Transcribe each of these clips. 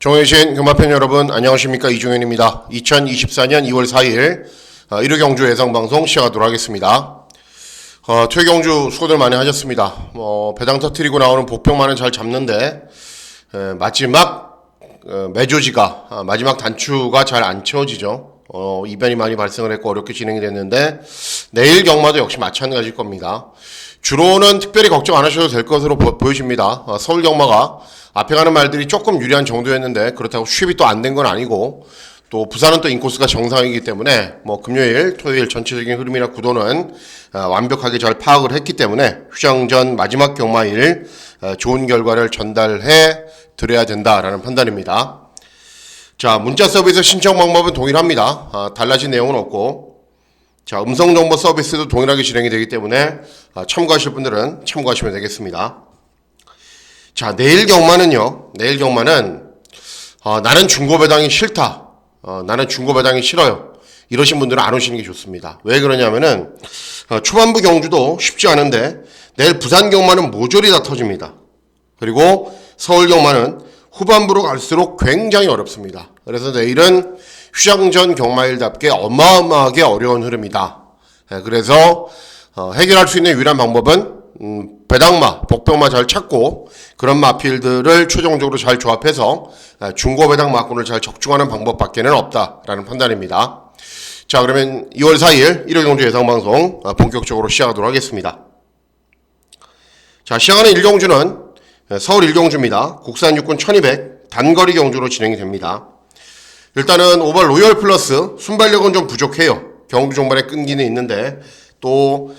정해주신 금화팬 여러분 안녕하십니까, 이종현입니다. 2024년 2월 4일 1호 경주 예상방송 시작하도록 하겠습니다. 퇴경주 수고들 많이 하셨습니다. 배당 터트리고 나오는 복병만은 잘 잡는데 마지막 매조지가 마지막 단추가 잘 안 채워지죠. 이변이 많이 발생을 했고 어렵게 진행이 됐는데 내일 경마도 역시 마찬가지일 겁니다. 주로는 특별히 걱정 안 하셔도 될 것으로 보여집니다. 서울 경마가 앞에 가는 말들이 조금 유리한 정도였는데 그렇다고 수입이 또 안 된 건 아니고, 또 부산은 또 인코스가 정상이기 때문에 금요일, 토요일 전체적인 흐름이나 구도는 완벽하게 잘 파악을 했기 때문에 휴장 전 마지막 경마일 좋은 결과를 전달해 드려야 된다라는 판단입니다. 자, 문자 서비스 신청 방법은 동일합니다. 달라진 내용은 없고, 자, 음성정보 서비스도 동일하게 진행이 되기 때문에 참고하실 분들은 참고하시면 되겠습니다. 자, 내일 경마는 나는 중고배당이 싫다, 나는 중고배당이 싫어요, 이러신 분들은 안 오시는 게 좋습니다. 왜 그러냐면은 초반부 경주도 쉽지 않은데 내일 부산 경마는 모조리 다 터집니다. 그리고 서울 경마는 후반부로 갈수록 굉장히 어렵습니다. 그래서 내일은 휴장 전 경마일답게 어마어마하게 어려운 흐름이다. 그래서 해결할 수 있는 유일한 방법은 배당마, 복병마 잘 찾고 그런 마필들을 최종적으로 잘 조합해서 중고 배당 마군을 잘 적중하는 방법밖에는 없다라는 판단입니다. 자, 그러면 2월 4일 1호 경주 예상방송 본격적으로 시작하도록 하겠습니다. 자, 시작하는 1경주는 서울 1경주입니다. 국산 육군 1200 단거리 경주로 진행이 됩니다. 일단은 5번 로열 플러스 순발력은 좀 부족해요. 경주 종반에 끈기는 있는데 또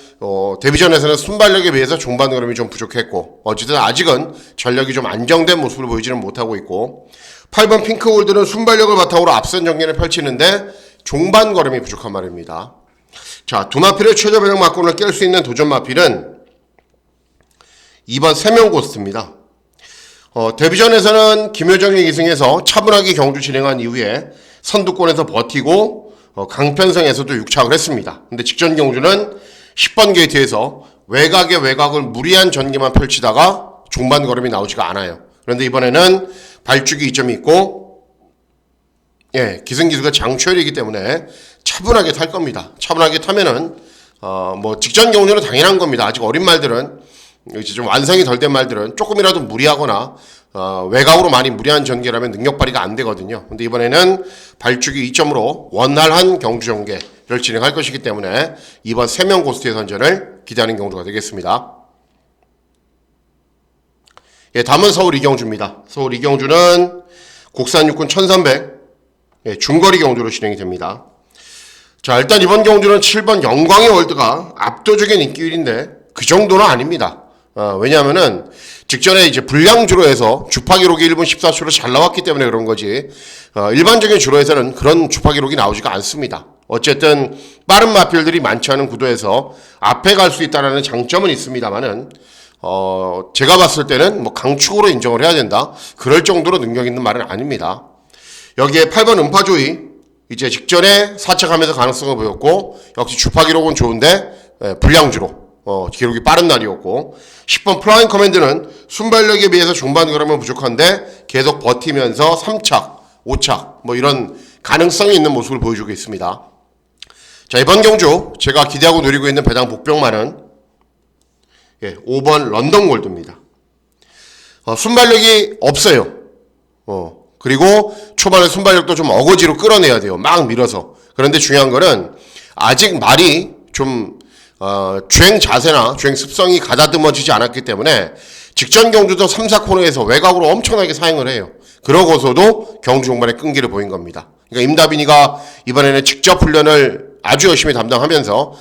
데뷔전에서는 순발력에 비해서 종반 흐름이 좀 부족했고, 어쨌든 아직은 전력이 좀 안정된 모습을 보이지는 못하고 있고, 8번 핑크골드는 순발력을 바탕으로 앞선 정리를 펼치는데 종반 걸음이 부족한 말입니다. 자, 두 마필의 최저 배당 막군을 깰 수 있는 도전 마필은 2번 세명고스트입니다. 데뷔전에서는 김효정의 기승에서 차분하게 경주 진행한 이후에 선두권에서 버티고 강편성에서도 육착을 했습니다. 근데 직전 경주는 10번 게이트에서 외곽에 외곽을 무리한 전개만 펼치다가 종반 걸음이 나오지가 않아요. 그런데 이번에는 발주기 이점이 있고, 기승기수가 장초열이기 때문에 차분하게 탈 겁니다. 차분하게 타면은 직전 경주는 당연한 겁니다. 아직 어린 말들은, 이제 좀 완성이 덜 된 말들은 조금이라도 무리하거나 외곽으로 많이 무리한 전개라면 능력 발휘가 안 되거든요. 근데 이번에는 발주기 2점으로 원활한 경주 전개를 진행할 것이기 때문에 이번 3명 고스트의 선전을 기대하는 경주가 되겠습니다. 다음은 서울 2경주입니다. 서울 2경주는 국산 육군 1300 중거리 경주로 진행이 됩니다. 자, 일단 이번 경주는 7번 영광의 월드가 압도적인 인기율인데 그 정도는 아닙니다. 왜냐하면은 직전에 이제 불량주로 해서 주파 기록이 1분 14초로 잘 나왔기 때문에 그런 거지, 일반적인 주로에서는 그런 주파 기록이 나오지가 않습니다. 어쨌든 빠른 마필들이 많지 않은 구도에서 앞에 갈 수 있다는 장점은 있습니다만은 제가 봤을 때는 강축으로 인정을 해야 된다, 그럴 정도로 능력 있는 말은 아닙니다. 여기에 8번 음파조이 이제 직전에 사착하면서 가능성을 보였고, 역시 주파 기록은 좋은데 불량주로 기록이 빠른 날이었고, 10번 플라잉 커맨드는 순발력에 비해서 중반 그러면 부족한데 계속 버티면서 3착, 5착 이런 가능성이 있는 모습을 보여주고 있습니다. 자, 이번 경주 제가 기대하고 노리고 있는 배당 복병만은 5번 런던 골드입니다. 순발력이 없어요. 그리고 초반에 순발력도 좀 어거지로 끌어내야 돼요. 막 밀어서. 그런데 중요한 거는 아직 말이 좀 주행 자세나 주행 습성이 가다듬어지지 않았기 때문에 직전 경주도 3, 4코너에서 외곽으로 엄청나게 사행을 해요. 그러고서도 경주 종반에 끈기를 보인 겁니다. 그러니까 임다빈이가 이번에는 직접 훈련을 아주 열심히 담당하면서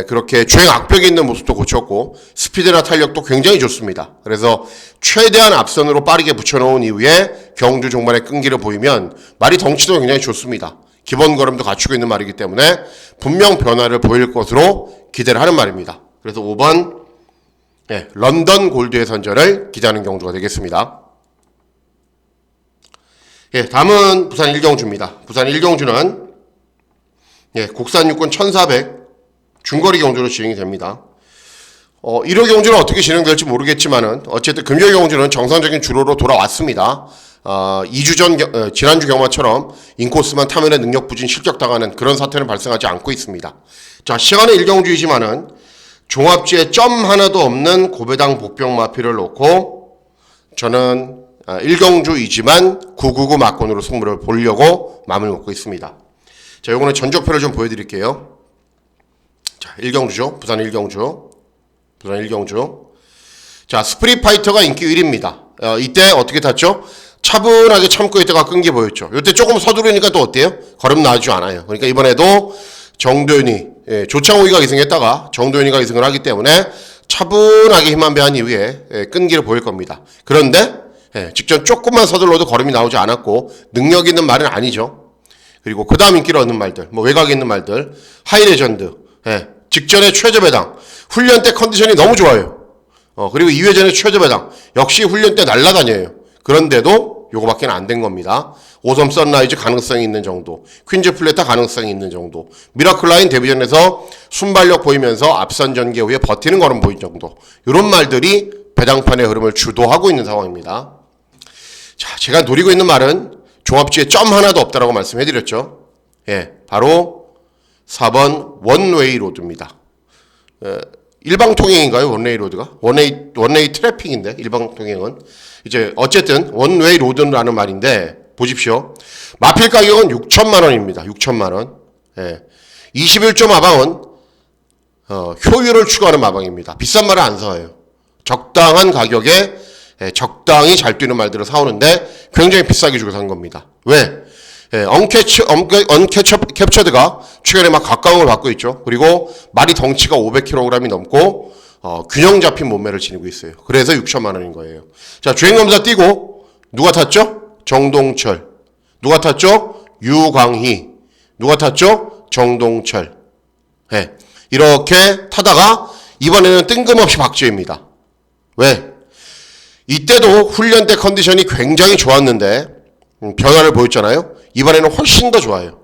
그렇게 주행 악벽에 있는 모습도 고쳤고 스피드나 탄력도 굉장히 좋습니다. 그래서 최대한 앞선으로 빠르게 붙여놓은 이후에 경주 종반에 끈기를 보이면 말이 덩치도 굉장히 좋습니다. 기본 걸음도 갖추고 있는 말이기 때문에 분명 변화를 보일 것으로 기대를 하는 말입니다. 그래서 5번 런던 골드의 선전을 기대하는 경주가 되겠습니다. 다음은 부산 1경주입니다. 부산 1경주는 국산 육군 1400 중거리 경주로 진행이 됩니다. 1호 경주는 어떻게 진행될지 모르겠지만은 어쨌든 금요일 경주는 정상적인 주로로 돌아왔습니다. 2주 전, 지난주 경마처럼 인코스만 타면에 능력 부진 실격당하는 그런 사태는 발생하지 않고 있습니다. 자, 시간은 일경주이지만은 종합지에 점 하나도 없는 고배당 복병 마피를 놓고 저는 일경주이지만 999 막권으로 승부를 보려고 마음을 먹고 있습니다. 자, 요거는 전적표를 좀 보여드릴게요. 자, 일경주죠. 부산 일경주. 자, 스프릿 파이터가 인기 1위입니다. 이때 어떻게 탔죠? 차분하게 참고 있다가 끈기 보였죠. 이때 조금 서두르니까 또 어때요? 걸음 나오지 않아요. 그러니까 이번에도 정도현이, 조창호이가 기승했다가 정도현이가 기승을 하기 때문에 차분하게 힘만 배한 이후에 끈기를 보일 겁니다. 그런데 직전 조금만 서둘러도 걸음이 나오지 않았고 능력 있는 말은 아니죠. 그리고 그 다음 인기를 얻는 말들, 뭐 외곽에 있는 말들, 하이레전드, 직전에 최저배당, 훈련 때 컨디션이 너무 좋아요. 그리고 2회전에 최저배당, 역시 훈련 때 날라다녀요. 그런데도 요거밖에 안 된 겁니다. 오섬 선라이즈 가능성이 있는 정도, 퀸즈 플래타 가능성이 있는 정도, 미라클라인 데뷔전에서 순발력 보이면서 앞선 전개 후에 버티는 걸음 보인 정도, 이런 말들이 배당판의 흐름을 주도하고 있는 상황입니다. 자, 제가 노리고 있는 말은 종합지에 점 하나도 없다라고 말씀해드렸죠. 바로 4번 원웨이 로드입니다. 일방통행인가요? 원웨이 로드가? 원웨이 트래픽인데 일방통행은 이제 어쨌든 원웨이 로드라는 말인데 보십시오. 마필 가격은 6천만 원입니다. 6천만 원. 21조 마방은 효율을 추구하는 마방입니다. 비싼 말을 안 사와요. 적당한 가격에 적당히 잘 뛰는 말들을 사오는데 굉장히 비싸게 주고 산 겁니다. 왜? 언캡처드가 최근에 막 각광을 받고 있죠. 그리고 말이 덩치가 500kg이 넘고 균형 잡힌 몸매를 지니고 있어요. 그래서 6천만 원인 거예요. 자, 주행검사 뛰고 누가 탔죠? 정동철. 누가 탔죠? 유광희. 누가 탔죠? 정동철. 이렇게 타다가 이번에는 뜬금없이 박쥐입니다. 왜? 이때도 훈련 때 컨디션이 굉장히 좋았는데 변화를 보였잖아요. 이번에는 훨씬 더 좋아요.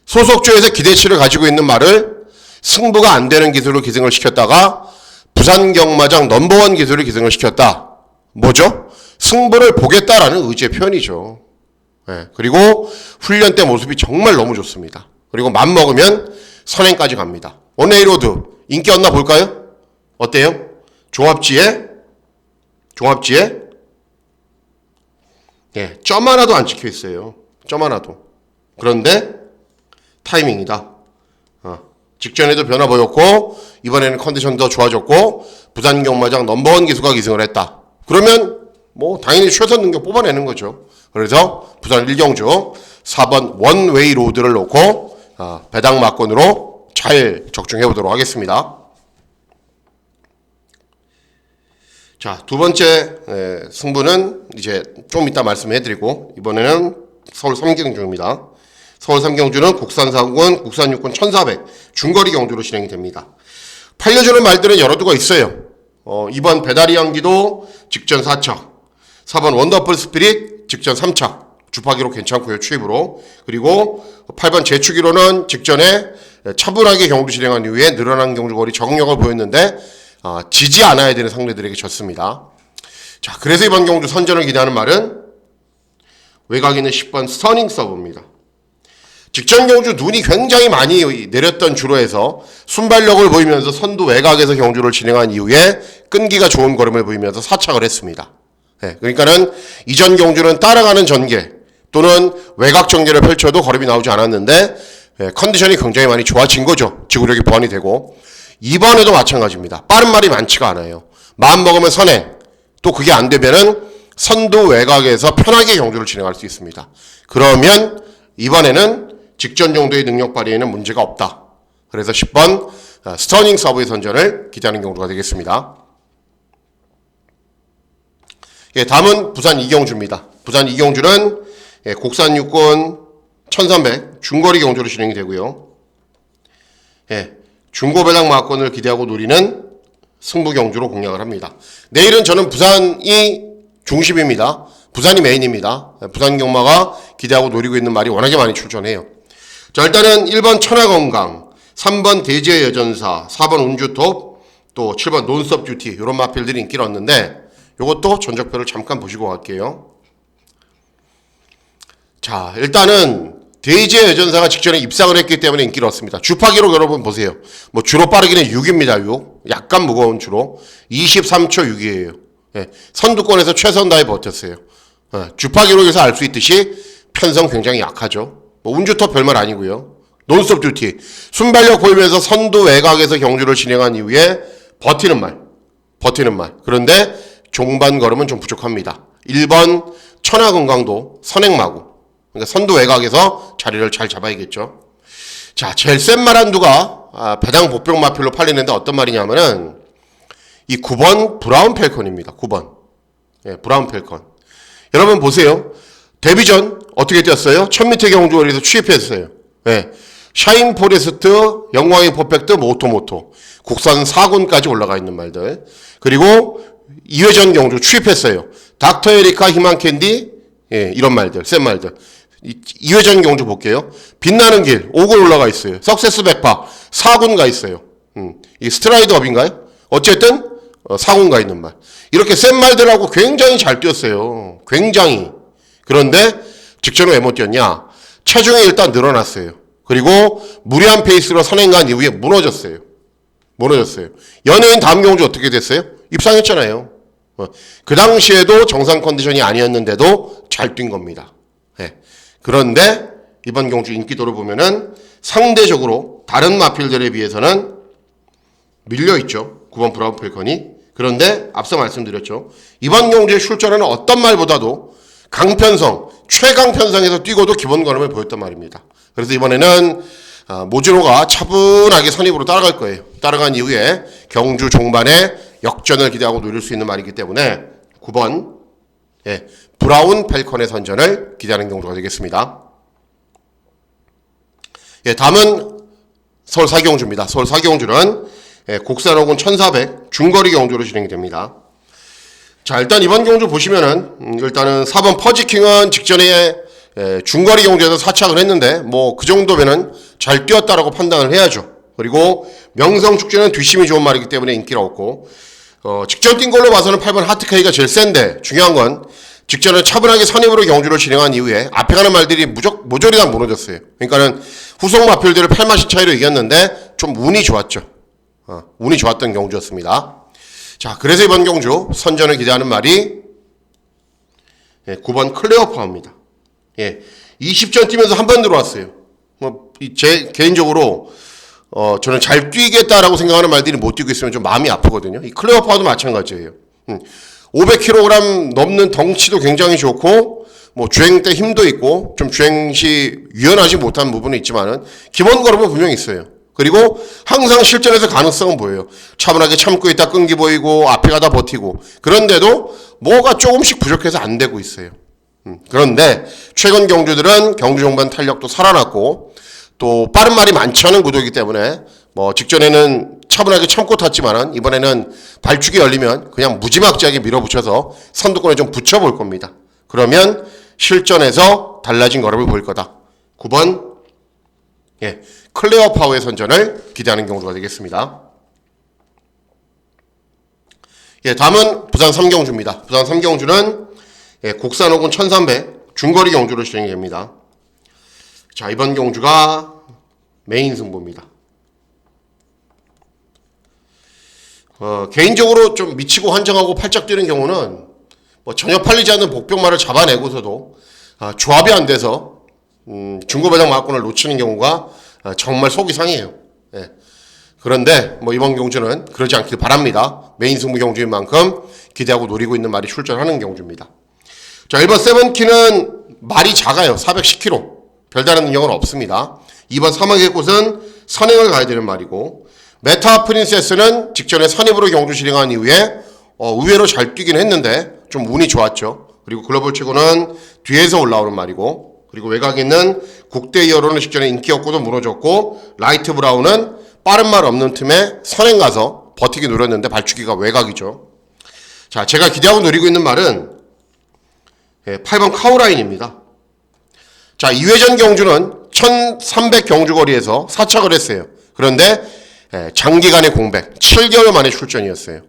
소속주에서 기대치를 가지고 있는 말을 승부가 안 되는 기술로 기승을 시켰다가 부산 경마장 넘버원 기술을 기승을 시켰다. 뭐죠? 승부를 보겠다라는 의지의 표현이죠. 그리고 훈련 때 모습이 정말 너무 좋습니다. 그리고 맘먹으면 선행까지 갑니다. 원웨이로드 인기 없나 볼까요? 어때요? 종합지에 점 하나도 안 찍혀 있어요. 점 하나도. 그런데 타이밍이다. 직전에도 변화 보였고 이번에는 컨디션 더 좋아졌고 부산 경마장 넘버원 기수가 기승을 했다. 그러면 뭐 당연히 최선 능력 뽑아내는 거죠. 그래서 부산 일경주 4번 원웨이 로드를 놓고 배당 막권으로 잘 적중해 보도록 하겠습니다. 자, 두 번째 승부는 이제 좀 이따 말씀해드리고 이번에는 서울 3경주입니다. 서울 3경주는 국산 4군, 국산 6군 1400 중거리 경주로 진행이 됩니다. 팔려주는 말들은 여러 두가 있어요. 이번 배다리 연기도 직전 4차, 4번 원더풀 스피릿 직전 3차 주파기로 괜찮고요. 추입으로. 그리고 8번 제추기로는 직전에 차분하게 경주 진행한 이후에 늘어난 경주거리 적응력을 보였는데 지지 않아야 되는 상대들에게 졌습니다. 자, 그래서 이번 경주 선전을 기대하는 말은 외곽에 있는 10번 스터닝 서브입니다. 직전 경주 눈이 굉장히 많이 내렸던 주로 해서 순발력을 보이면서 선두 외곽에서 경주를 진행한 이후에 끈기가 좋은 걸음을 보이면서 사착을 했습니다. 그러니까는 이전 경주는 따라가는 전개 또는 외곽 전개를 펼쳐도 걸음이 나오지 않았는데 컨디션이 굉장히 많이 좋아진 거죠. 지구력이 보완이 되고 이번에도 마찬가지입니다. 빠른 말이 많지가 않아요. 마음 먹으면 선행, 또 그게 안 되면은 선두 외곽에서 편하게 경주를 진행할 수 있습니다. 그러면 이번에는 직전 정도의 능력 발휘에는 문제가 없다. 그래서 10번 스터닝 서브의 선전을 기대하는 경우가 되겠습니다. 다음은 부산 이경주입니다. 부산 이경주는 국산 육군 1300 중거리 경주로 진행이 되고요. 중고배당 마권을 기대하고 노리는 승부 경주로 공략을 합니다. 내일은 저는 부산이 중심입니다. 부산이 메인입니다. 부산 경마가 기대하고 노리고 있는 말이 워낙에 많이 출전해요. 자, 일단은 1번 천하건강, 3번 대지의 여전사, 4번 운주톱, 또 7번 논스톱 듀티 이런 마필들이 인기를 얻는데 이것도 전적표를 잠깐 보시고 갈게요. 자, 일단은 데이지의 여전사가 직전에 입상을 했기 때문에 인기를 얻습니다. 주파 기록 여러분 보세요. 뭐 주로 빠르기는 6입니다. 6. 약간 무거운 주로. 23초 6이에요. 예, 선두권에서 최선 다해 버텼어요. 예, 주파 기록에서 알 수 있듯이 편성 굉장히 약하죠. 뭐 운주터 별말 아니고요. 논스톱 듀티. 순발력 보이면서 선두 외곽에서 경주를 진행한 이후에 버티는 말. 그런데 종반 걸음은 좀 부족합니다. 1번 천하건강도 선행마구. 그러니까 선두 외곽에서 자리를 잘 잡아야겠죠. 자, 제일 센 말 한두가 배당 복병 마필로 팔리는데 어떤 말이냐면은 이 9번 브라운 펠컨입니다. 9번. 예, 브라운 펠컨. 여러분 보세요. 데뷔 전 어떻게 뛰었어요? 1000m 경주거리에서 취입했어요. 예. 샤인 포레스트, 영광의 퍼펙트, 모토. 국산 4군까지 올라가 있는 말들. 그리고 2회전 경주 취입했어요. 닥터 에리카, 희망 캔디, 예, 이런 말들, 센 말들. 2회전 경주 볼게요. 빛나는 길, 5군 올라가 있어요. 석세스 백파, 4군 가 있어요. 이 스트라이드 업인가요? 어쨌든, 4군 가 있는 말. 이렇게 센 말들하고 굉장히 잘 뛰었어요. 굉장히. 그런데, 직전에 왜 못 뛰었냐? 체중이 일단 늘어났어요. 그리고 무리한 페이스로 선행간 이후에 무너졌어요. 연예인 다음 경주 어떻게 됐어요? 입상했잖아요. 그 당시에도 정상 컨디션이 아니었는데도 잘 뛴 겁니다. 네. 그런데 이번 경주 인기도를 보면은 상대적으로 다른 마필들에 비해서는 밀려있죠. 9번 브라운 펠컨이. 그런데 앞서 말씀드렸죠. 이번 경주의 출전하는 어떤 말보다도 강편성, 최강편성에서 뛰고도 기본 걸음을 보였단 말입니다. 그래서 이번에는 모진호가 차분하게 선입으로 따라갈 거예요. 따라간 이후에 경주 종반에 역전을 기대하고 노릴 수 있는 말이기 때문에 9번 예, 브라운 펠컨의 선전을 기대하는 경주가 되겠습니다. 예, 다음은 서울 사기경주입니다. 서울 사기경주는 예, 곡산호군 1400 중거리 경주로 진행이 됩니다. 자, 일단 이번 경주 보시면은 일단은 4번 퍼지킹은 직전에 중거리 경주에서 사착을 했는데 뭐 그 정도면은 잘 뛰었다라고 판단을 해야죠. 그리고 명성축제는 뒷심이 좋은 말이기 때문에 인기를 얻고 직전 뛴 걸로 봐서는 8번 하트케이가 제일 센데 중요한 건 직전을 차분하게 선입으로 경주를 진행한 이후에 앞에 가는 말들이 모조리 다 무너졌어요. 그러니까는 후속 마필들을 8마씩 차이로 이겼는데 좀 운이 좋았죠. 운이 좋았던 경주였습니다. 자, 그래서 이번 경주 선전을 기대하는 말이 9번 클레오파입니다. 예, 20전 뛰면서 한 번 들어왔어요. 제 개인적으로 저는 잘 뛰겠다라고 생각하는 말들이 못 뛰고 있으면 좀 마음이 아프거든요. 이 클레오파도 마찬가지예요. 500kg 넘는 덩치도 굉장히 좋고 뭐 주행 때 힘도 있고 좀 주행 시 유연하지 못한 부분은 있지만은 기본 걸음은 분명히 있어요. 그리고 항상 실전에서 가능성은 보여요. 차분하게 참고 있다 끈기 보이고 앞에 가다 버티고 그런데도 뭐가 조금씩 부족해서 안 되고 있어요. 그런데 최근 경주들은 경주 종반 탄력도 살아났고 또 빠른 말이 많지 않은 구도이기 때문에 뭐 직전에는 차분하게 참고 탔지만은 이번에는 발축이 열리면 그냥 무지막지하게 밀어붙여서 선두권에 좀 붙여볼 겁니다. 그러면 실전에서 달라진 걸음을 보일 거다. 9번 예, 클레어파워의 선전을 기대하는 경주가 되겠습니다. 예, 다음은 부산 3경주입니다. 부산 3경주는 예, 곡산호군 1300 중거리 경주로 진행이 됩니다. 자, 이번 경주가 메인 승부입니다. 개인적으로 좀 미치고 환장하고 팔짝 뛰는 경우는 뭐 전혀 팔리지 않는 복병마를 잡아내고서도 조합이 안 돼서 중고배당 마권을 놓치는 경우가 정말 속이 상해요. 예. 그런데 뭐 이번 경주는 그러지 않길 바랍니다. 메인 승부 경주인 만큼 기대하고 노리고 있는 말이 출전하는 경주입니다. 자, 1번 세븐키는 말이 작아요. 410kg. 별다른 능력은 없습니다. 2번 사막의 꽃은 선행을 가야 되는 말이고 메타 프린세스는 직전에 선입으로 경주 진행한 이후에 의외로 잘 뛰긴 했는데 좀 운이 좋았죠. 그리고 글로벌 최고는 뒤에서 올라오는 말이고 그리고 외곽에 있는 국대 이어로는 직전에 인기 없고도 무너졌고 라이트 브라운은 빠른 말 없는 틈에 선행 가서 버티기 노렸는데 발주기가 외곽이죠. 자, 제가 기대하고 노리고 있는 말은 8번 카우라인입니다. 자, 2회전 경주는 1300 경주거리에서 사착을 했어요. 그런데 장기간의 공백, 7개월 만에 출전이었어요.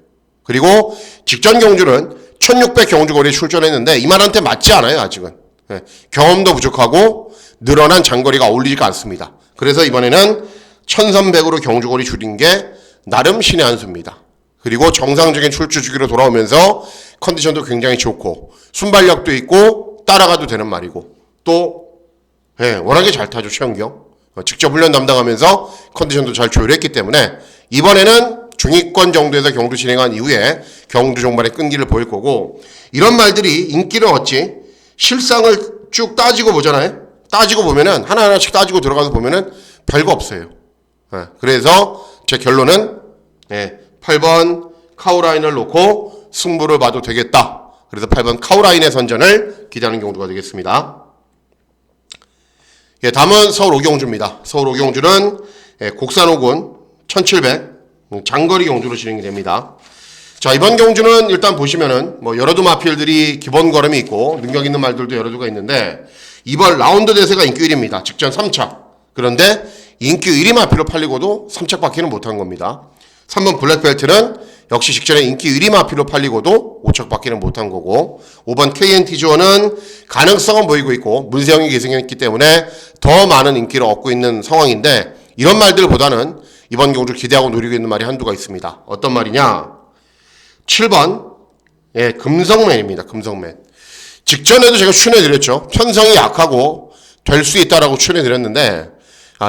그리고 직전 경주는 1600 경주거리에 출전했는데 이 말한테 맞지 않아요, 아직은. 경험도 부족하고 늘어난 장거리가 어울리지가 않습니다. 그래서 이번에는 1300으로 경주거리 줄인 게 나름 신의 한 수입니다. 그리고 정상적인 출주 주기로 돌아오면서 컨디션도 굉장히 좋고 순발력도 있고 따라가도 되는 말이고 또 워낙에 잘 타죠. 최영경 직접 훈련 담당하면서 컨디션도 잘 조율했기 때문에 이번에는 중위권 정도에서 경주 진행한 이후에 경주 종반의 끈기를 보일 거고 이런 말들이 인기를 얻지 실상을 쭉 따지고 보잖아요. 따지고 보면은 하나하나씩 따지고 들어가서 보면은 별거 없어요. 그래서 제 결론은 8번 카우라인을 놓고 승부를 봐도 되겠다. 그래서 8번 카우라인의 선전을 기대하는 경주가 되겠습니다. 다음은 서울 오경주입니다. 서울 오경주는 곡산 5군 1700 장거리 경주로 진행이 됩니다. 자, 이번 경주는 일단 보시면은 여러 두 마필들이 기본 걸음이 있고 능력 있는 말들도 여러 두가 있는데 이번 라운드 대세가 인기 1위입니다. 직전 3착. 그런데 인기 1위 마필로 팔리고도 3착밖에는 못한 겁니다. 3번 블랙벨트는 역시 직전에 인기 1위 마필로 팔리고도 5착밖에는 못한 거고 5번 KNT조는 가능성은 보이고 있고 문세영이 계승했기 때문에 더 많은 인기를 얻고 있는 상황인데 이런 말들보다는 이번 경주 기대하고 노리고 있는 말이 한두가 있습니다. 어떤 말이냐? 7번 금성맨입니다. 금성맨. 직전에도 제가 추천해드렸죠. 편성이 약하고 될 수 있다라고 추천해드렸는데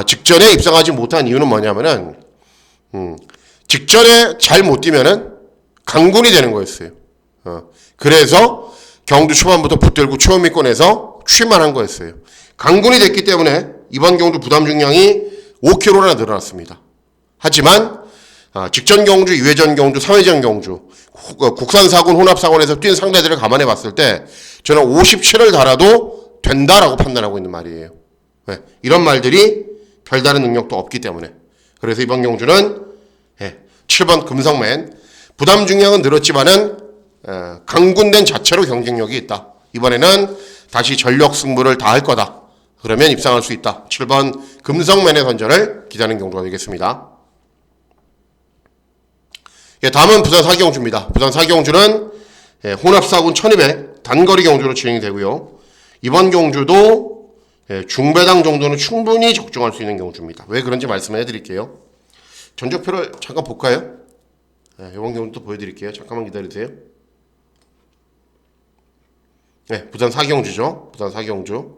직전에 입상하지 못한 이유는 뭐냐면은 직전에 잘 못 뛰면은 강군이 되는 거였어요. 그래서 경주 초반부터 붙들고 최후위권에서 취만한 거였어요. 강군이 됐기 때문에 이번 경주 부담 중량이 5kg나 늘어났습니다. 하지만 직전 경주, 2회전 경주, 3회전 경주, 국산 4군, 혼합 4군에서 뛴 상대들을 감안해 봤을 때 저는 57을 달아도 된다라고 판단하고 있는 말이에요. 이런 말들이 별다른 능력도 없기 때문에. 그래서 이번 경주는 7번 금성맨 부담 중량은 늘었지만은 강군된 자체로 경쟁력이 있다. 이번에는 다시 전력 승부를 다 할 거다. 그러면 입상할 수 있다. 7번 금성맨의 선전을 기대하는 경주가 되겠습니다. 다음은 부산 사경주입니다. 부산 사경주는 혼합 4군 1200 단거리 경주로 진행이 되고요. 이번 경주도 중배당 정도는 충분히 적중할 수 있는 경주입니다. 왜 그런지 말씀해 드릴게요. 전적표를 잠깐 볼까요? 이번 경주도 보여드릴게요. 잠깐만 기다리세요. 부산 사경주죠. 부산 사경주.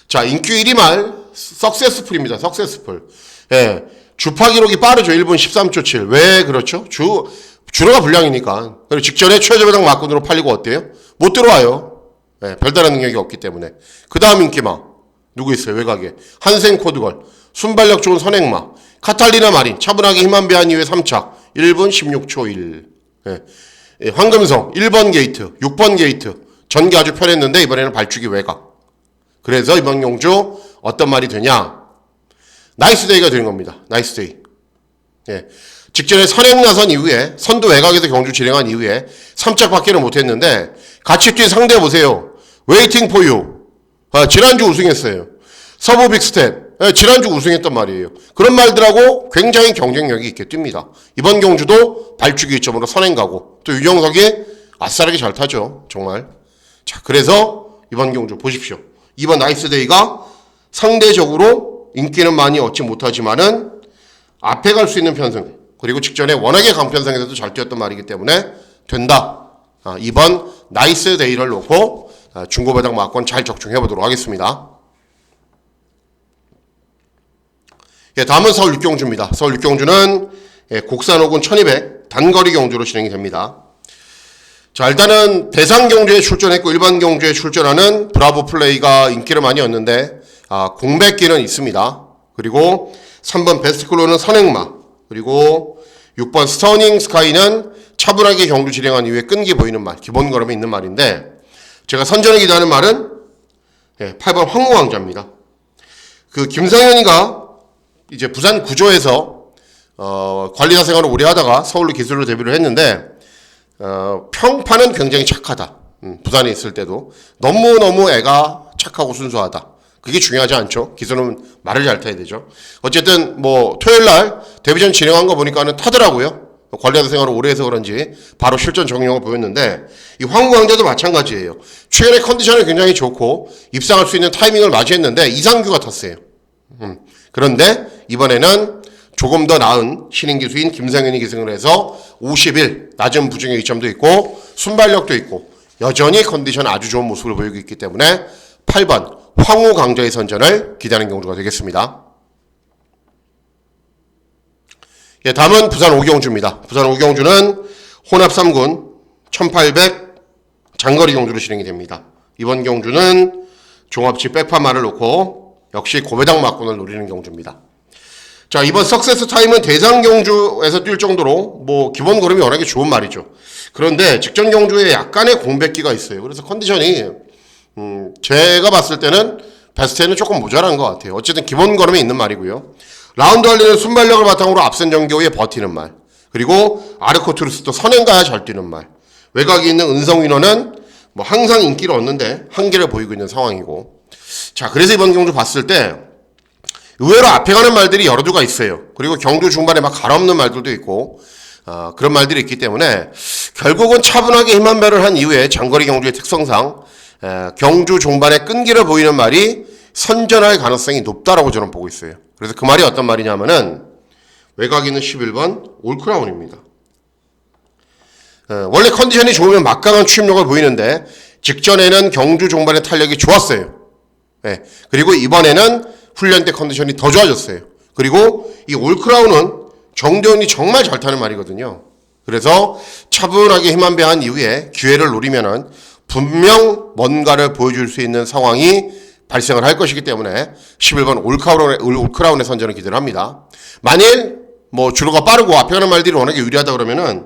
자, 인기 1위 말 석세스풀입니다. 석세스풀. 주파 기록이 빠르죠. 1분 13초 7. 왜 그렇죠? 주로가 불량이니까. 그리고 직전에 최저배당 막군으로 팔리고 어때요? 못 들어와요. 별다른 능력이 없기 때문에. 그 다음 인기마. 누구 있어요? 외곽에. 한생 코드걸. 순발력 좋은 선행마. 카탈리나 마린. 차분하게 힘만 배한 이후에 3착. 1분 16초 1. 황금성. 1번 게이트. 6번 게이트. 전개 아주 편했는데 이번에는 발주기 외곽. 그래서 이번 경주 어떤 말이 되냐? 나이스데이가 되는 겁니다. 나이스데이. 직전에 선행 나선 이후에 선두 외곽에서 경주 진행한 이후에 3착밖에는 못했는데 같이 뛴 상대 보세요. 웨이팅 포유. 지난주 우승했어요. 서부 빅스텝. 지난주 우승했단 말이에요. 그런 말들하고 굉장히 경쟁력이 있게 뜁니다. 이번 경주도 발주기 1점으로 선행 가고 또 유정석이 아싸라게 잘 타죠. 정말. 자, 그래서 이번 경주 보십시오. 이번 나이스데이가 상대적으로 인기는 많이 얻지 못하지만은 앞에 갈 수 있는 편성 그리고 직전에 워낙에 강편성에서도 잘 뛰었던 말이기 때문에 된다. 이번 나이스데이를 놓고 중고배당 막권 잘 적중해 보도록 하겠습니다. 다음은 서울 육경주입니다. 서울 육경주는 곡산 5군 1200 단거리 경주로 진행이 됩니다. 자, 일단은 대상 경주에 출전했고 일반 경주에 출전하는 브라보 플레이가 인기를 많이 얻는데 공백기는 있습니다. 그리고 3번 베스트클로는 선행마 그리고 6번 스터닝 스카이는 차분하게 경주 진행한 이후에 끈기 보이는 말 기본 걸음에 있는 말인데 제가 선전을 기대하는 말은 8번 황무왕자입니다. 그 김상현이가 이제 부산 구조에서 관리사 생활을 오래 하다가 서울로 기술로 데뷔를 했는데 평판은 굉장히 착하다. 부산에 있을 때도 너무너무 애가 착하고 순수하다. 그게 중요하지 않죠. 기술은 말을 잘 타야 되죠. 어쨌든 뭐 토요일날 데뷔전 진행한 거 보니까는 타더라고요. 관리하던 생활을 오래 해서 그런지 바로 실전 적용력을 보였는데 이 황구강자도 마찬가지예요. 최근에 컨디션이 굉장히 좋고 입상할 수 있는 타이밍을 맞이했는데 이상규가 탔어요. 그런데 이번에는 조금 더 나은 신인 기수인 김상현이 기승을 해서 51 낮은 부중의 이점도 있고 순발력도 있고 여전히 컨디션 아주 좋은 모습을 보이고 있기 때문에 8번 황후강자의 선전을 기대하는 경주가 되겠습니다. 예, 다음은 부산 오경주입니다. 부산 오경주는 혼합 3군 1800 장거리 경주로 진행이 됩니다. 이번 경주는 종합치 백파마를 놓고 역시 고배당 막군을 노리는 경주입니다. 자, 이번 석세스 타임은 대상 경주에서 뛸 정도로 뭐 기본 걸음이 워낙에 좋은 말이죠. 그런데 직전 경주에 약간의 공백기가 있어요. 그래서 컨디션이 제가 봤을 때는 베스트에는 조금 모자란 것 같아요. 어쨌든 기본 걸음이 있는 말이고요. 라운드 할리는 순발력을 바탕으로 앞선 정교에 버티는 말, 그리고 아르코투르스도 선행가야 잘 뛰는 말, 외곽이 있는 은성윈너는 뭐 항상 인기를 얻는데 한계를 보이고 있는 상황이고. 자, 그래서 이번 경주 봤을 때 의외로 앞에 가는 말들이 여러 두가 있어요. 그리고 경주 중반에 막 갈아엎는 말들도 있고 그런 말들이 있기 때문에 결국은 차분하게 힘한 배를 한 이후에 장거리 경주의 특성상 경주 중반에 끈기를 보이는 말이 선전할 가능성이 높다라고 저는 보고 있어요. 그래서 그 말이 어떤 말이냐면은 외곽에 있는 11번 올크라운입니다. 원래 컨디션이 좋으면 막강한 추임력을 보이는데 직전에는 경주 중반의 탄력이 좋았어요. 그리고 이번에는 훈련 때 컨디션이 더 좋아졌어요. 그리고 이 올크라운은 정대훈이 정말 잘 타는 말이거든요. 그래서 차분하게 힘한 배 한 이후에 기회를 노리면은 분명 뭔가를 보여줄 수 있는 상황이 발생을 할 것이기 때문에 11번 올크라운의 선전을 기대를 합니다. 만일 뭐 주로가 빠르고 앞에 가는 말들이 워낙에 유리하다 그러면은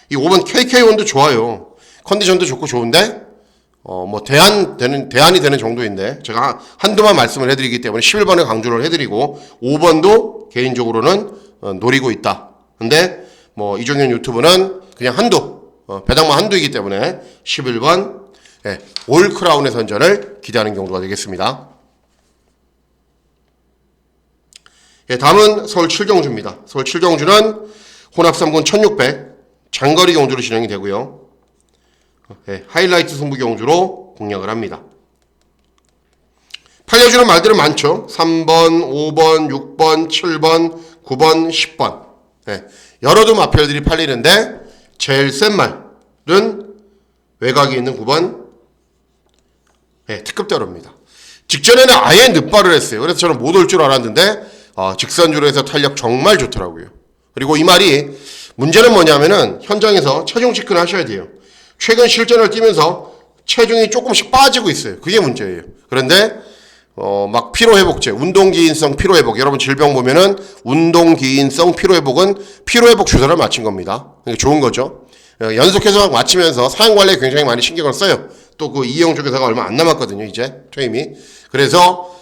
이 5번 KK1도 좋아요. 컨디션도 좋고 좋은데 뭐 대안이 되는 정도인데 제가 한두만 말씀을 해드리기 때문에 11번에 강조를 해드리고 5번도 개인적으로는 노리고 있다. 근데 뭐 이종현 유튜브는 그냥 배당만 한두이기 때문에 11번 올크라운의 선전을 기대하는 경주가 되겠습니다. 다음은 서울 7경주입니다. 서울 7경주는 혼합 3군 1600 장거리 경주로 진행이 되고요. 하이라이트 승부 경주로 공략을 합니다. 팔려주는 말들은 많죠. 3번, 5번, 6번, 7번, 9번, 10번. 여러 두 마필들이 팔리는데 제일 센 말은 외곽에 있는 9번 특급대로입니다. 직전에는 아예 늦발을 했어요. 그래서 저는 못 올 줄 알았는데 직선주로 해서 탄력 정말 좋더라고요. 그리고 이 말이 문제는 뭐냐면은 현장에서 체중 체크를 하셔야 돼요. 최근 실전을 뛰면서 체중이 조금씩 빠지고 있어요. 그게 문제예요. 그런데 막 피로회복제, 운동기인성 피로회복, 여러분 질병 보면은 운동기인성 피로회복은 피로회복 주사를 맞힌 겁니다. 좋은 거죠. 연속해서 막 맞히면서 사용관리에 굉장히 많이 신경을 써요. 또 그 이영주 교사가 얼마 안 남았거든요. 이제 퇴임이. 그래서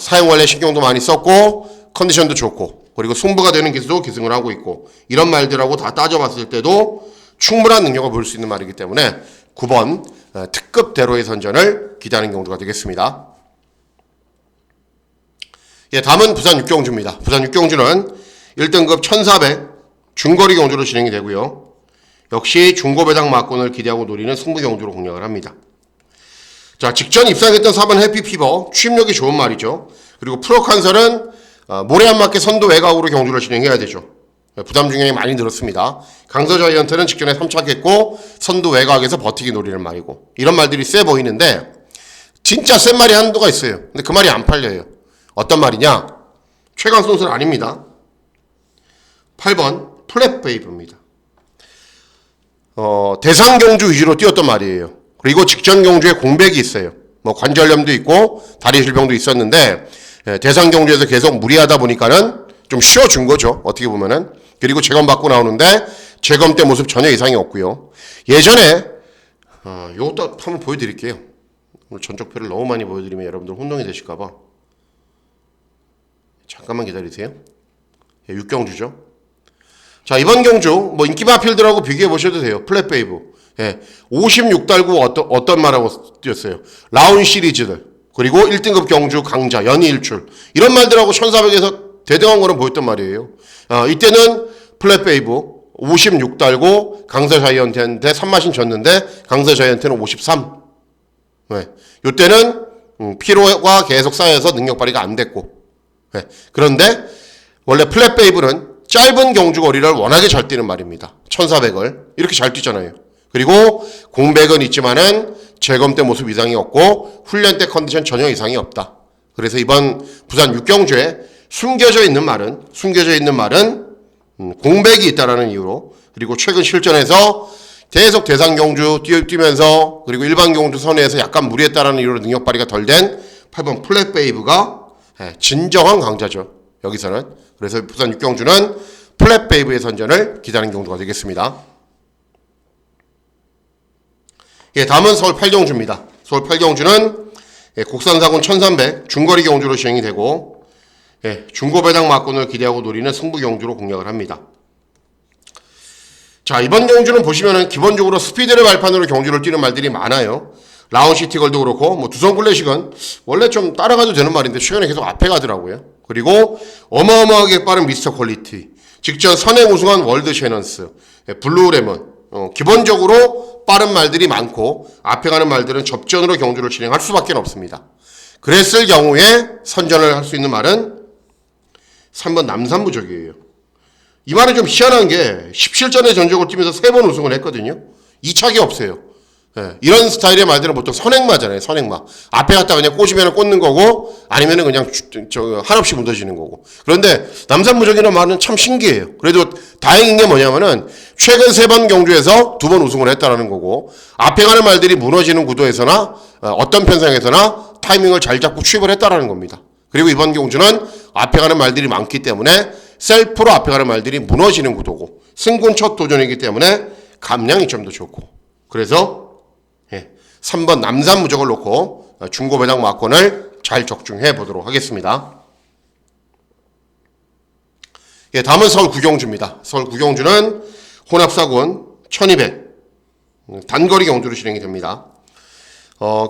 사용관리에 신경도 많이 썼고 컨디션도 좋고 그리고 승부가 되는 기수도 기승을 하고 있고 이런 말들하고 다 따져봤을 때도 충분한 능력을 볼 수 있는 말이기 때문에 9번 특급대로의 선전을 기대하는 경주가 되겠습니다. 다음은 부산 6경주입니다. 부산 6경주는 1등급 1400 중거리 경주로 진행이 되고요. 역시 중고배당 막군을 기대하고 노리는 승부 경주로 공략을 합니다. 자, 직전 입상했던 4번 해피피버 추임력이 좋은 말이죠. 그리고 프로칸설은 모래 안 맞게 선두 외곽으로 경주를 진행해야 되죠. 부담 중량이 많이 늘었습니다. 강서자이언트는 직전에 3착했고 선두 외곽에서 버티기 노리는 말이고 이런 말들이 세 보이는데 진짜 센 말이 한두가 있어요. 근데 그 말이 안 팔려요. 어떤 말이냐? 최강선수는 아닙니다. 8번 플랫베이브입니다. 대상 경주 위주로 뛰었던 말이에요. 그리고 직전 경주에 공백이 있어요. 뭐 관절염도 있고 다리 질병도 있었는데 대상 경주에서 계속 무리하다 보니까는 좀 쉬어준 거죠. 어떻게 보면은. 그리고 재검 받고 나오는데 재검 때 모습 전혀 이상이 없고요. 예전에 요것도 한번 보여드릴게요. 오늘 전적표를 너무 많이 보여드리면 여러분들 혼동이 되실까봐 잠깐만 기다리세요. 6경주죠. 자, 이번 경주 뭐 인기 마필들하고 비교해 보셔도 돼요. 플랫베이브 56달구 어떤 말하고 뛰었어요. 라운 시리즈들 그리고 1등급 경주 강자 연이 일출 이런 말들하고 1400에서 대등한 거는 보였단 말이에요. 이때는 플랫베이브 56 달고 강서 자이언트한테 3마신 졌는데 강서 자이언트는 53. 네. 요때는 피로가 계속 쌓여서 능력 발휘가 안 됐고. 네. 그런데 원래 플랫 베이블은 짧은 경주 거리를 워낙에 잘 뛰는 말입니다. 1400을 이렇게 잘 뛰잖아요. 그리고 공백은 있지만은 재검 때 모습 이상이 없고 훈련 때 컨디션 전혀 이상이 없다. 그래서 이번 부산 6경주에 숨겨져 있는 말은 공백이 있다라는 이유로, 그리고 최근 실전에서 계속 대상 경주 뛰면서 그리고 일반 경주 선에서 약간 무리했다라는 이유로 능력 발휘가 덜 된 8번 플랫 베이브가 진정한 강자죠. 여기서는. 그래서 부산 6경주는 플랫 베이브의 선전을 기다리는 경주가 되겠습니다. 예, 다음은 서울 8경주입니다. 서울 8경주는 국산사군 1300 중거리 경주로 시행이 되고, 중고배당 막군을 기대하고 노리는 승부 경주로 공략을 합니다. 자, 이번 경주는 보시면은 기본적으로 스피드를 발판으로 경주를 뛰는 말들이 많아요. 라운시티걸도 그렇고, 뭐 두성 클래식은 원래 좀 따라가도 되는 말인데 최근에 계속 앞에 가더라고요. 그리고 어마어마하게 빠른 미스터 퀄리티, 직전 선행 우승한 월드 셰넌스, 블루레몬, 기본적으로 빠른 말들이 많고 앞에 가는 말들은 접전으로 경주를 진행할 수밖에 없습니다. 그랬을 경우에 선전을 할 수 있는 말은 3번 남산부적이에요. 이 말은 좀 희한한 게 17전의 전적을 뛰면서 3번 우승을 했거든요. 이착이 없어요. 이런 스타일의 말들은 보통 선행마잖아요. 선행마. 앞에 갔다 그냥 꽂으면 꽂는 거고 아니면은 그냥 한없이 묻어지는 거고. 그런데 남산부적이라는 말은 참 신기해요. 그래도 다행인 게 뭐냐면은 최근 3번 경주에서 2번 우승을 했다라는 거고, 앞에 가는 말들이 무너지는 구도에서나 어떤 편성에서나 타이밍을 잘 잡고 취입을 했다라는 겁니다. 그리고 이번 경주는 앞에 가는 말들이 많기 때문에 셀프로 앞에 가는 말들이 무너지는 구도고, 승군 첫 도전이기 때문에 감량이 좀 더 좋고, 그래서 3번 남산 무적을 놓고 중고배당 막권을 잘 적중해 보도록 하겠습니다. 다음은 서울 9경주입니다. 서울 9경주는 혼합사군 1200 단거리 경주로 진행이 됩니다.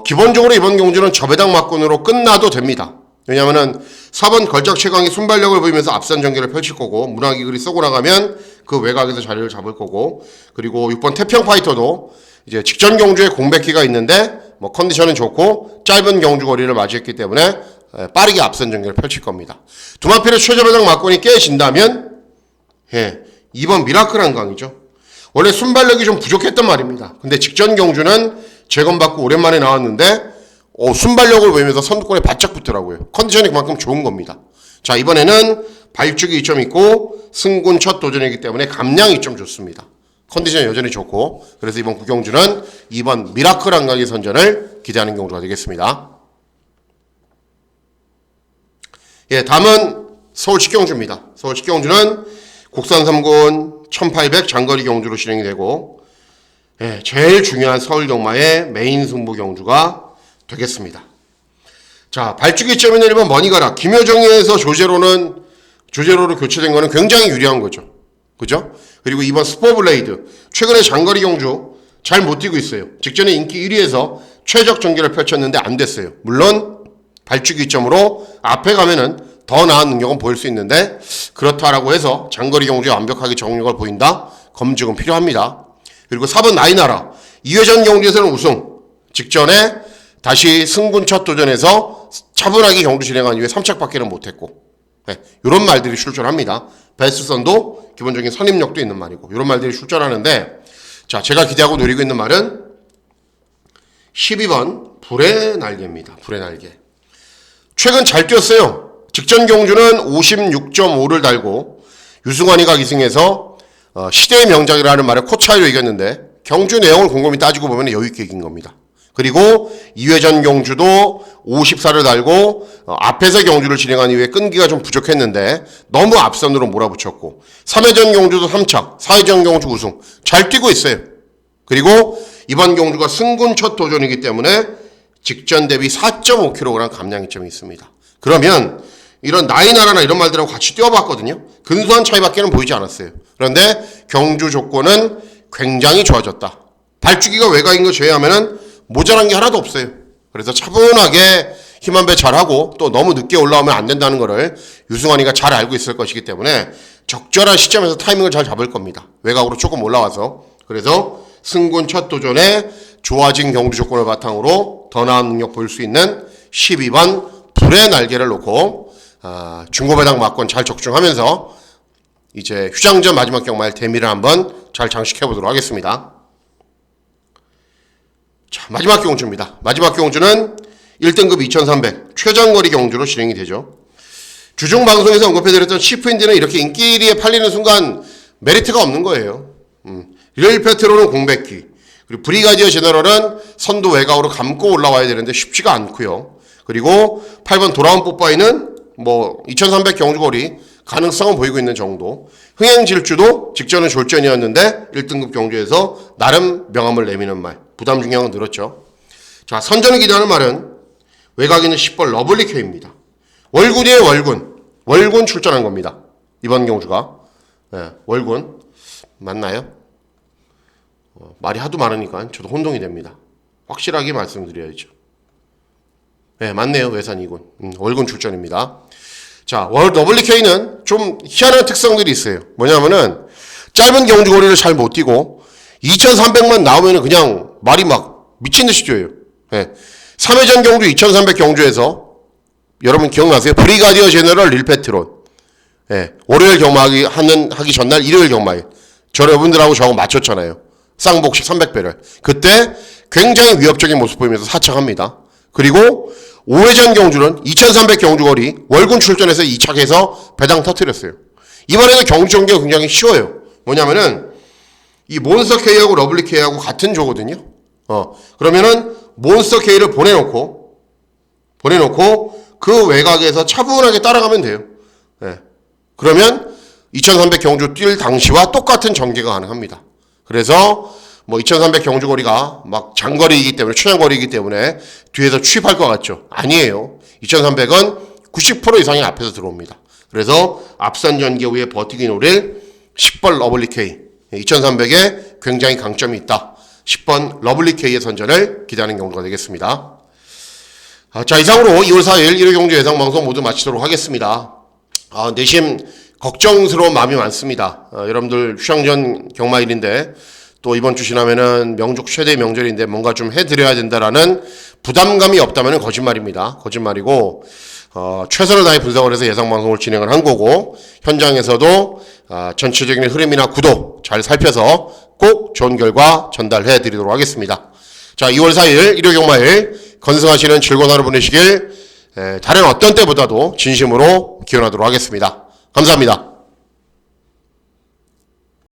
기본적으로 이번 경주는 저배당 막권으로 끝나도 됩니다. 왜냐하면은 4번 걸작 최강이 순발력을 보이면서 앞선 전개를 펼칠 거고, 문화기글이 쏘고 나가면 그 외곽에서 자리를 잡을 거고, 그리고 6번 태평 파이터도 이제 직전 경주에 공백기가 있는데 뭐 컨디션은 좋고 짧은 경주 거리를 맞이했기 때문에 빠르게 앞선 전개를 펼칠 겁니다. 두마필의 최저배당 막권이 깨진다면 2번 미라클 한강이죠. 원래 순발력이 좀 부족했단 말입니다. 근데 직전 경주는 재검받고 오랜만에 나왔는데 순발력을 보이면서 선두권에 바짝 붙더라고요. 컨디션이 그만큼 좋은 겁니다. 자, 이번에는 발죽이 좀 있고 승군 첫 도전이기 때문에 감량이 좀 좋습니다. 컨디션이 여전히 좋고, 그래서 이번 9경주는 2번 미라클 한강의 선전을 기대하는 경주가 되겠습니다. 다음은 서울 10경주입니다. 서울 10경주는 국산 3군 1800 장거리 경주로 진행이 되고, 제일 중요한 서울 경마의 메인 승부 경주가 되겠습니다. 자, 발주기 점이 내리면 머니 가라. 김효정에서 조제로로 교체된 거는 굉장히 유리한 거죠. 그죠? 그리고 이번 스포블레이드 최근에 장거리 경주 잘 못 뛰고 있어요. 직전에 인기 1위에서 최적 전개를 펼쳤는데 안 됐어요. 물론 발주기 점으로 앞에 가면은 더 나은 능력은 보일 수 있는데, 그렇다라고 해서 장거리 경주에 완벽하게 적응력을 보인다? 검증은 필요합니다. 그리고 4번 나이나라 2회전 경주에서는 우승, 직전에 다시 승군 첫 도전에서 차분하게 경주 진행한 이후에 3착밖에는 못했고, 이런 말들이 출전합니다. 베스트선도 기본적인 선임력도 있는 말이고, 이런 말들이 출전하는데, 자, 제가 기대하고 노리고 있는 말은 12번 불의 날개입니다. 불의 날개. 최근 잘 뛰었어요. 직전 경주는 56.5를 달고 유승환이가 기승해서 시대의 명작이라는 말에 코차이로 이겼는데, 경주 내용을 곰곰이 따지고 보면 여유있게 이긴 겁니다. 그리고 2회전 경주도 54를 달고 앞에서 경주를 진행한 이후에 끈기가 좀 부족했는데 너무 앞선으로 몰아붙였고, 3회전 경주도 3착, 4회전 경주 우승 잘 뛰고 있어요. 그리고 이번 경주가 승군 첫 도전이기 때문에 직전 대비 4.5kg 감량이 좀 있습니다. 그러면 이런 나이나라나 이런 말들하고 같이 뛰어봤거든요. 근소한 차이밖에는 보이지 않았어요. 그런데 경주 조건은 굉장히 좋아졌다. 발주기가 외곽인 거 제외하면은 모자란 게 하나도 없어요. 그래서 차분하게 힘 한 배 잘하고 또 너무 늦게 올라오면 안 된다는 거를 유승환이가 잘 알고 있을 것이기 때문에 적절한 시점에서 타이밍을 잘 잡을 겁니다. 외곽으로 조금 올라와서. 그래서 승군 첫 도전에 좋아진 경주 조건을 바탕으로 더 나은 능력 보일 수 있는 12번 불의 날개를 놓고 중고배당 막권 잘 적중하면서 이제 휴장전 마지막 경마일 대미를 한번 잘 장식해 보도록 하겠습니다. 자, 마지막 경주입니다. 마지막 경주는 1등급 2300 최장거리 경주로 진행이 되죠. 주중 방송에서 언급해드렸던 시프인디는 이렇게 인기리에 팔리는 순간 메리트가 없는 거예요. 릴페트로는 공백기, 그리고 브리가디어 제너럴은 선도 외곽으로 감고 올라와야 되는데 쉽지가 않고요. 그리고 8번 돌아온 뽀빠이는 뭐 2300 경주거리 가능성은 보이고 있는 정도. 흥행질주도 직전은 졸전이었는데 1등급 경주에서 나름 명함을 내미는 말, 부담 중량은 늘었죠. 자, 선전을 기대하는 말은 외곽에 있는 10번 러블리케입니다. 월군이에요. 월군 출전한 겁니다. 이번 경주가. 네, 월군 맞나요? 말이 하도 많으니까 저도 혼동이 됩니다. 확실하게 말씀드려야죠. 네, 맞네요. 외산 2군. 월군 출전입니다. 자, 러블리케이는 좀 희한한 특성들이 있어요. 뭐냐면은 짧은 경주거리를 잘 못 뛰고 2300만 나오면은 그냥 말이 막 미친 듯이 뛰어요. 네. 3회전 경주 2300 경주에서 여러분 기억나세요? 브리가디어 제너럴 릴페트론. 예, 월요일 하기 전날 일요일 경마일. 저 여러분들하고 저하고 맞췄잖아요. 쌍복식 300배를. 그때 굉장히 위협적인 모습 보이면서 사착합니다. 그리고 5회전 경주는 2300 경주거리 월군 출전해서 2착해서 배당 터뜨렸어요. 이번에는 경주 전개가 굉장히 쉬워요. 뭐냐면은 이 몬스터 K하고 러블리 K하고 같은 조거든요. 그러면은 몬스터 K를 보내놓고 그 외곽에서 차분하게 따라가면 돼요. 네. 그러면 2300 경주 뛸 당시와 똑같은 전개가 가능합니다. 그래서 뭐 2300 경주거리가 막 장거리이기 때문에 최장거리이기 때문에 뒤에서 취입할 것 같죠? 아니에요. 2300은 90% 이상이 앞에서 들어옵니다. 그래서 앞선 전개 후에 버티기 노릴 10번 러블리 K, 2300에 굉장히 강점이 있다. 10번 러블리 K의 선전을 기대하는 경우가 되겠습니다. 자, 이상으로 2월 4일 1회 경주 예상방송 모두 마치도록 하겠습니다. 내심 걱정스러운 마음이 많습니다. 여러분들 휴장전 경마일인데 또 이번 주 지나면은 명족 최대 명절인데 뭔가 좀 해드려야 된다라는 부담감이 없다면 거짓말입니다. 거짓말이고 최선을 다해 분석을 해서 예상방송을 진행을 한 거고 현장에서도 전체적인 흐름이나 구도 잘 살펴서 꼭 좋은 결과 전달해 드리도록 하겠습니다. 자, 2월 4일 1회 경마일 건승하시는 즐거운 하루 보내시길 다른 어떤 때보다도 진심으로 기원하도록 하겠습니다. 감사합니다.